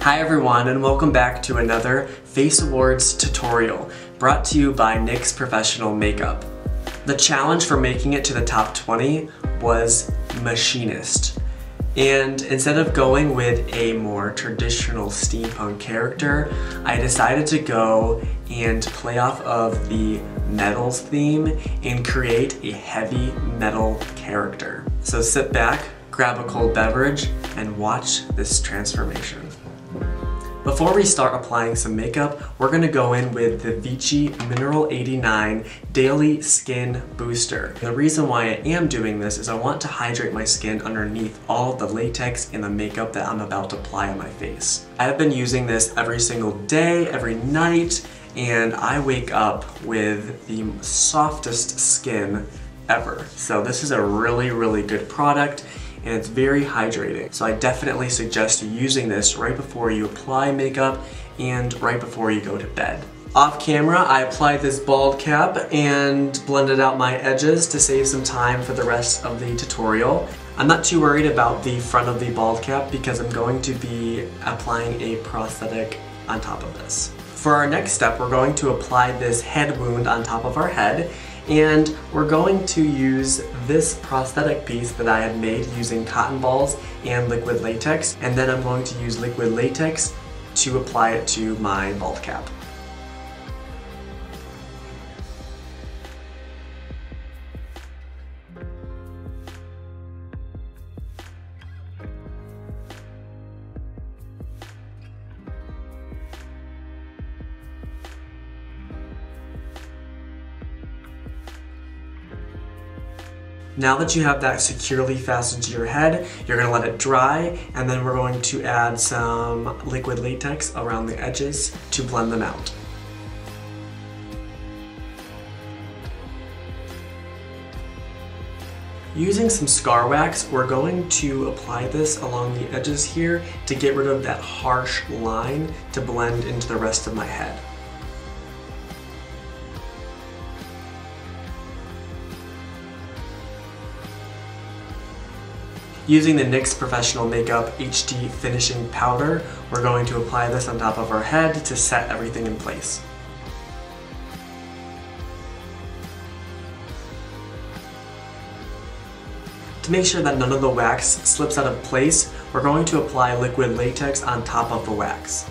Hi everyone, and welcome back to another Face Awards tutorial brought to you by NYX Professional Makeup. The challenge for making it to the top 20 was Machinist. And instead of going with a more traditional steampunk character, I decided to go and play off of the metals theme and create a heavy metal character. So sit back, grab a cold beverage, and watch this transformation. Before we start applying some makeup, we're going to go in with the VICHY-mineral 89 Daily Skin Booster. The reason why I am doing this is I want to hydrate my skin underneath all of the latex and the makeup that I'm about to apply on my face. I have been using this every single day, every night, and I wake up with the softest skin ever. So this is a really good product. And it's very hydrating. So I definitely suggest you using this right before you apply makeup and right before you go to bed. Off camera, I applied this bald cap and blended out my edges to save some time for the rest of the tutorial. I'm not too worried about the front of the bald cap because I'm going to be applying a prosthetic on top of this. For our next step, we're going to apply this head wound on top of our head. And we're going to use this prosthetic piece that I had made using cotton balls and liquid latex, and then I'm going to use liquid latex to apply it to my bald cap. Now that you have that securely fastened to your head, you're going to let it dry, and then we're going to add some liquid latex around the edges to blend them out. Using some scar wax, we're going to apply this along the edges here to get rid of that harsh line to blend into the rest of my head. Using the NYX Professional Makeup HD Finishing Powder, we're going to apply this on top of our head to set everything in place. To make sure that none of the wax slips out of place, we're going to apply liquid latex on top of the wax.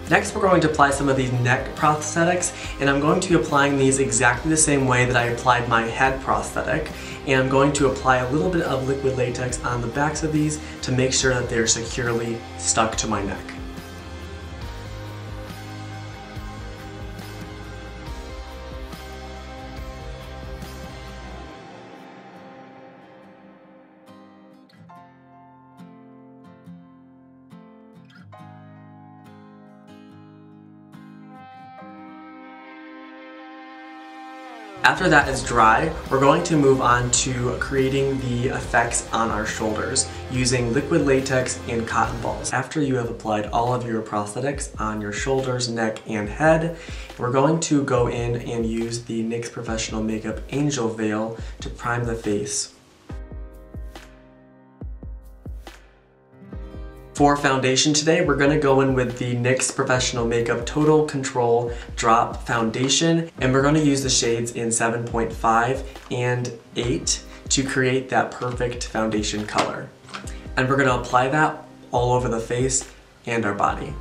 Next, we're going to apply some of these neck prosthetics, and I'm going to be applying these exactly the same way that I applied my head prosthetic. And I'm going to apply a little bit of liquid latex on the backs of these to make sure that they're securely stuck to my neck. After that is dry, we're going to move on to creating the effects on our shoulders using liquid latex and cotton balls. After you have applied all of your prosthetics on your shoulders, neck, and head, we're going to go in and use the NYX Professional Makeup Angel Veil to prime the face. For foundation today, we're going to go in with the NYX Professional Makeup Total Control Drop Foundation, and we're going to use the shades in 7.5 and 8 to create that perfect foundation color. And we're going to apply that all over the face and our body.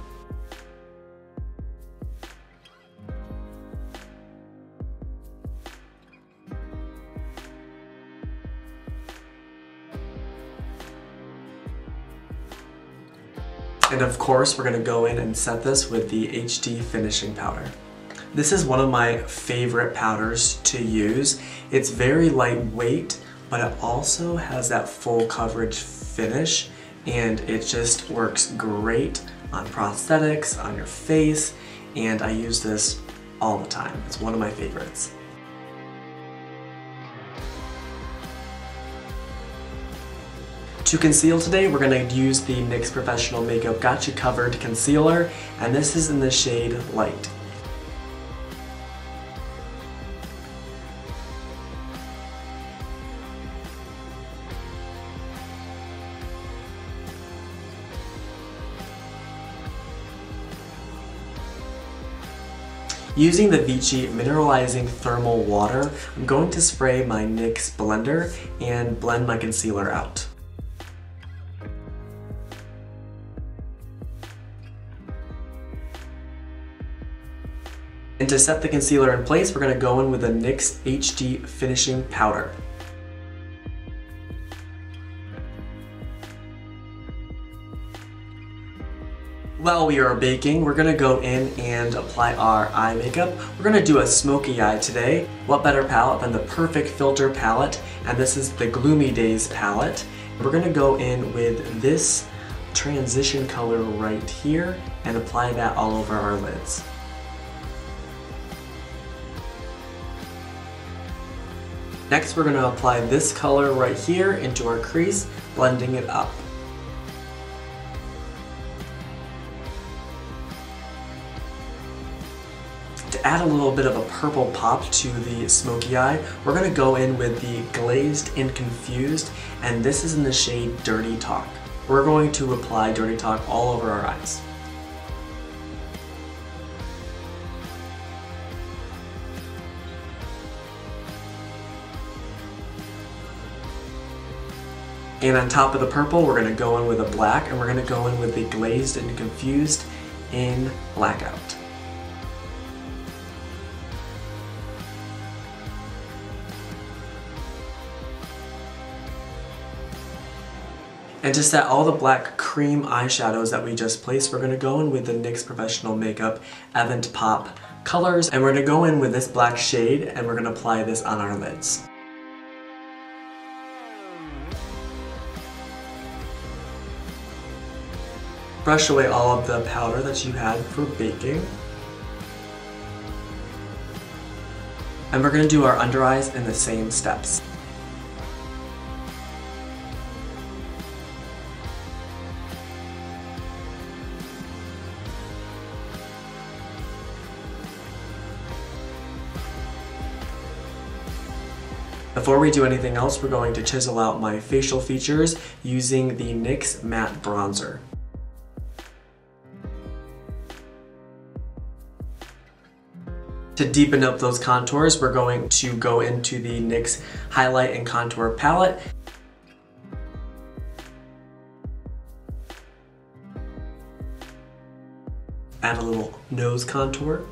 And of course, we're going to go in and set this with the HD Finishing Powder. This is one of my favorite powders to use. It's very lightweight, but it also has that full coverage finish, and it just works great on prosthetics, on your face, and I use this all the time. It's one of my favorites. To conceal today, we're going to use the NYX Professional Makeup Got You Covered Concealer, and this is in the shade Light. Using the Vichy Mineralizing Thermal Water, I'm going to spray my NYX blender and blend my concealer out. And to set the concealer in place, we're going to go in with the NYX HD Finishing Powder. While we are baking, we're going to go in and apply our eye makeup. We're going to do a smoky eye today. What better palette than the Perfect Filter palette, and this is the Gloomy Days palette. We're going to go in with this transition color right here and apply that all over our lids. Next, we're going to apply this color right here into our crease, blending it up. To add a little bit of a purple pop to the smoky eye, we're going to go in with the Glazed and Confused, and this is in the shade Dirty Talk. We're going to apply Dirty Talk all over our eyes. And on top of the purple, we're going to go in with a black, and we're going to go in with the Glazed and Confused in Blackout. And to set all the black cream eyeshadows that we just placed, we're going to go in with the NYX Professional Makeup Avant Pop colors, and we're going to go in with this black shade, and we're going to apply this on our lids. Brush away all of the powder that you had for baking. And we're going to do our under eyes in the same steps. Before we do anything else, we're going to chisel out my facial features using the NYX Matte Bronzer. To deepen up those contours, we're going to go into the NYX Highlight and Contour Palette. Add a little nose contour.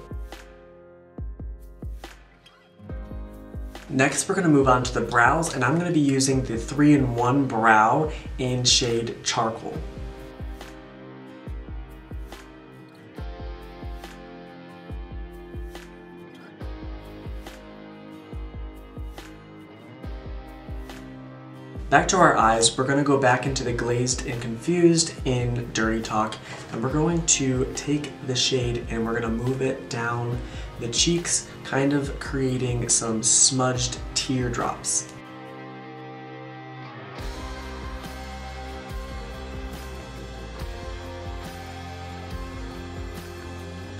Next, we're going to move on to the brows, and I'm going to be using the 3-in-1 Brow in shade Charcoal. Back to our eyes, we're going to go back into the Glazed and Confused in Dirty Talk, and we're going to take the shade and we're going to move it down the cheeks, kind of creating some smudged teardrops.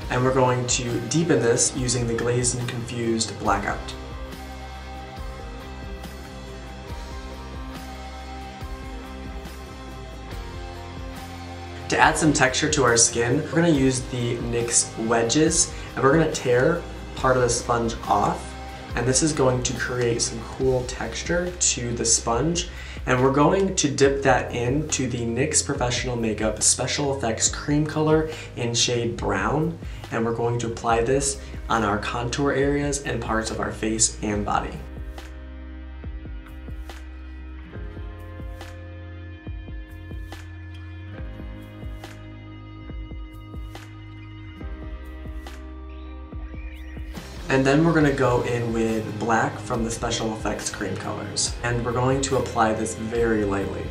And we're going to deepen this using the Glazed and Confused Blackout. To add some texture to our skin, we're going to use the NYX wedges, and we're going to tear part of the sponge off, and this is going to create some cool texture to the sponge, and we're going to dip that into the NYX Professional Makeup Special Effects Cream Color in shade Brown, and we're going to apply this on our contour areas and parts of our face and body. And then we're going to go in with black from the Special Effects Cream Colors. And we're going to apply this very lightly.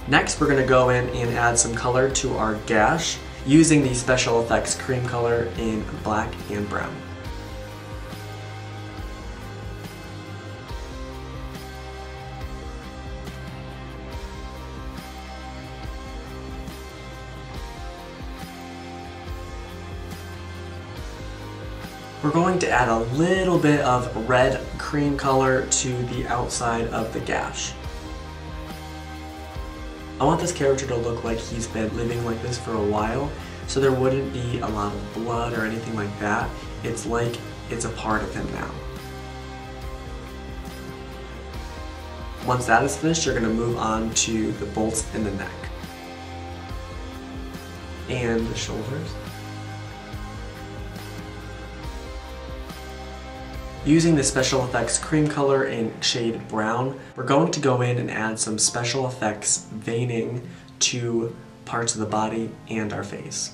Next, we're going to go in and add some color to our Gash using the Special Effects Cream Color in black and brown. We're going to add a little bit of red cream color to the outside of the gash. I want this character to look like he's been living like this for a while, so there wouldn't be a lot of blood or anything like that. It's like it's a part of him now. Once that is finished, you're going to move on to the bolts in the neck and the shoulders. Using the Special Effects cream color in shade brown, we're going to go in and add some special effects veining to parts of the body and our face.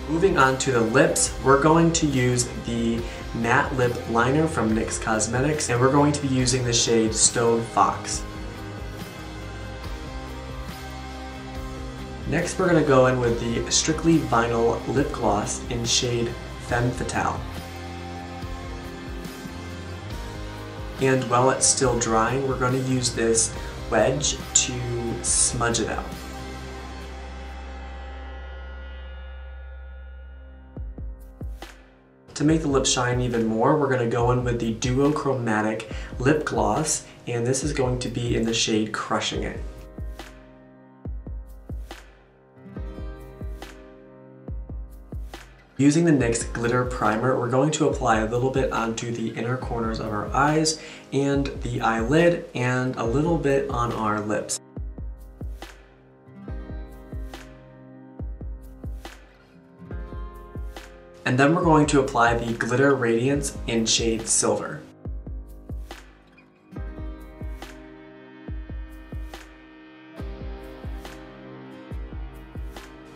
Moving on to the lips, we're going to use the matte lip liner from NYX Cosmetics, and we're going to be using the shade Stone Fox. Next, we're going to go in with the Strictly Vinyl Lip Gloss in shade Femme Fatale. And while it's still drying, we're going to use this wedge to smudge it out. To make the lips shine even more, we're going to go in with the Duo Chromatic Lip Gloss, and this is going to be in the shade Crushing It. Using the NYX Glitter Primer, we're going to apply a little bit onto the inner corners of our eyes and the eyelid and a little bit on our lips. And then we're going to apply the Glitter Radiance in shade Silver.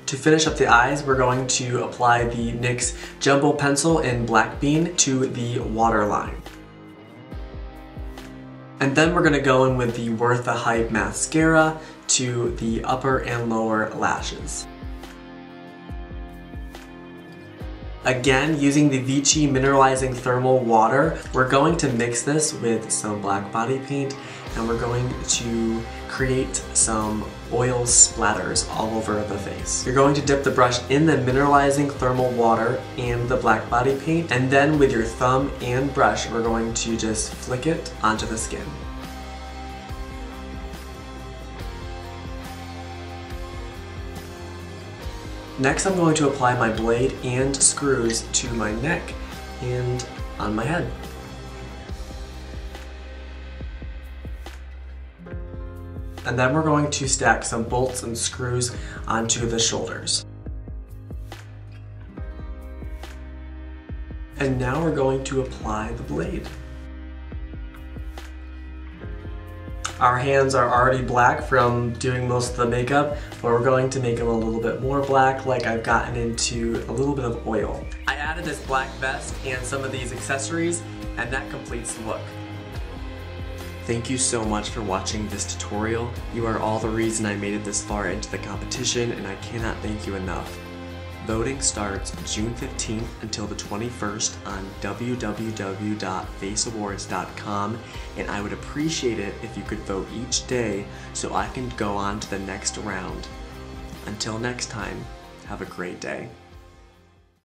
To finish up the eyes, we're going to apply the NYX Jumbo Pencil in Black Bean to the waterline. And then we're going to go in with the Worth the Hype mascara to the upper and lower lashes. Again, using the Vichy Mineralizing Thermal Water, we're going to mix this with some black body paint, and we're going to create some oil splatters all over the face. You're going to dip the brush in the mineralizing thermal water and the black body paint, and then with your thumb and brush, we're going to just flick it onto the skin. Next, I'm going to apply my blade and screws to my neck and on my head. And then we're going to stack some bolts and screws onto the shoulders. And now we're going to apply the blade. Our hands are already black from doing most of the makeup, but we're going to make them a little bit more black, like I've gotten into a little bit of oil. I added this black vest and some of these accessories, and that completes the look. Thank you so much for watching this tutorial. You are all the reason I made it this far into the competition, and I cannot thank you enough. Voting starts June 15th until the 21st on www.faceawards.com, and I would appreciate it if you could vote each day so I can go on to the next round. Until next time, have a great day.